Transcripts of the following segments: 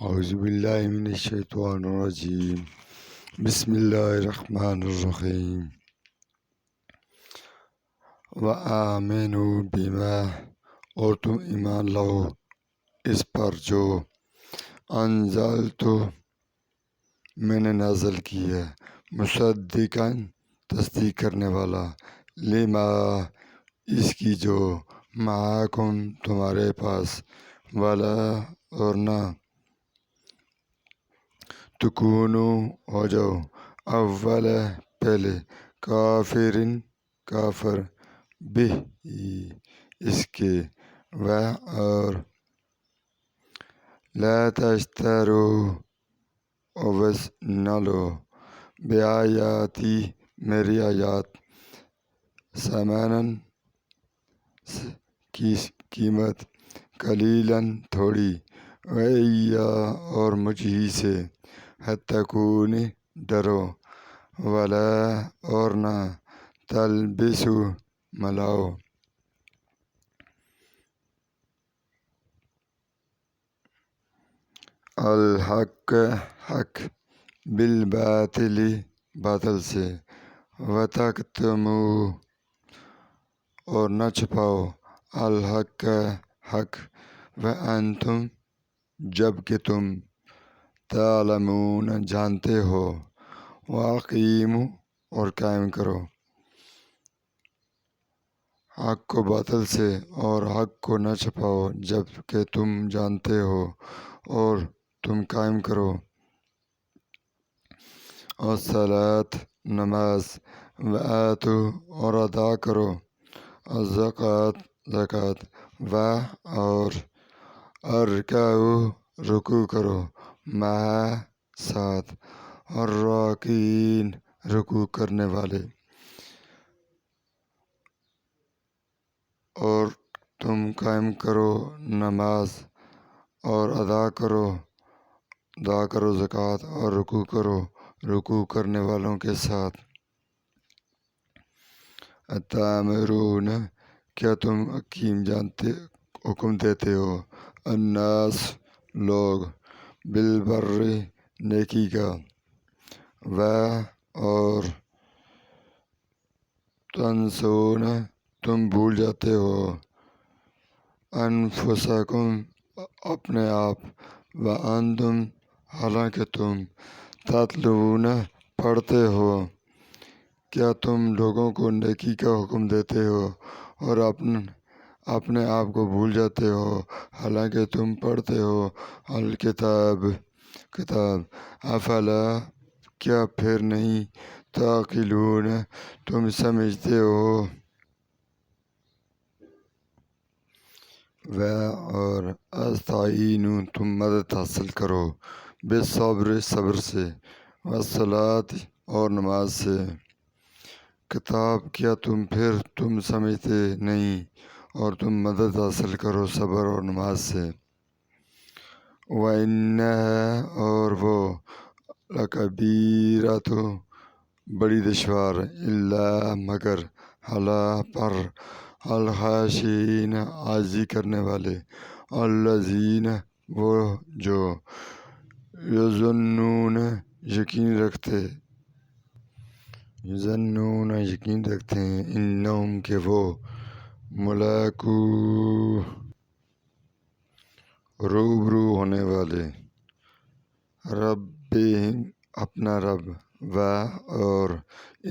اعوذ باللہ من الشیطان الرجیم بسم اللہ الرحمن الرحیم وآمنوا بما، اور تم ایمان لاؤ اس پر جو انزلتو، میں نے نازل کی ہے، مصدقاً، تصدیق کرنے والا، لما، اس کی جو معاکم، تمہارے پاس، ولا، اور نہ تکونو، ہو جاؤ، اول، پہلے، کافرین، کافر، بہ، اس کے، اور لا تشترو، عوض نہ لو، بآیاتی، میری آیات، ثمناً، کی قیمت، قلیلاً، تھوڑی، وإیا، اور مجھ ہی سے، حتکون، ڈرو، ولا، اور نہ تلبسو، ملاؤ، الحق، حق، بالباطل، باطل سے، وتکتمو، اور نہ چھپاؤ، الحق، حق، وانتم، جب کہ تم، تعلمون، جانتے ہو، واقیموا، اور قائم کرو، حق کو باطل سے، اور حق کو نہ چھپاؤ جب کہ تم جانتے ہو، اور تم قائم کرو، الصلاۃ، نماز، وآتو، اور ادا کرو، الزکوٰۃ، زکوٰۃ، اور ارکعوا، رکوع کرو، مع، ساتھ، الراکعین، رکوع کرنے والے، اور تم قائم کرو نماز، اور ادا کرو زکوٰۃ، اور رکوع کرو رکوع کرنے والوں کے ساتھ، اتامرون، کیا تم حکم دیتے ہو، الناس، لوگ، بالبر، نیکی کا، اور تنسون، تم بھول جاتے ہو، انفسکم، اپنے آپ، وانتم، حالانکہ تم، تتلون، پڑھتے ہو، کیا تم لوگوں کو نیکی کا حکم دیتے ہو اور اپنے آپ کو بھول جاتے ہو حالانکہ تم پڑھتے ہو الکتاب، کتاب، افلا، کیا پھر نہیں، تعقلون، تم سمجھتے ہو، اور استعینوا، تم مدد حاصل کرو، بالصبر، صبر سے، والصلاۃ، اور نماز سے، کتاب، کیا تم سمجھتے نہیں اور تم مدد حاصل کرو صبر اور نماز سے، وَإِنَّهَا، اور وہ، لَکَبِیرَۃٌ، بڑی دشوار، الا، مگر، علی، پر، الخاشعین، عاجزی کرنے والے، الذین، وہ جو، یظنون، یقین رکھتے ہیں، انہم، کہ وہ، ملاقو، روبرو ہونے والے، ربہم، اپنا رب، اور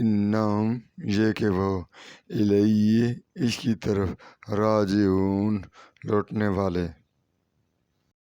انہم، یہ کہ وہ، الیہ، اس کی طرف، راجعون، لوٹنے والے۔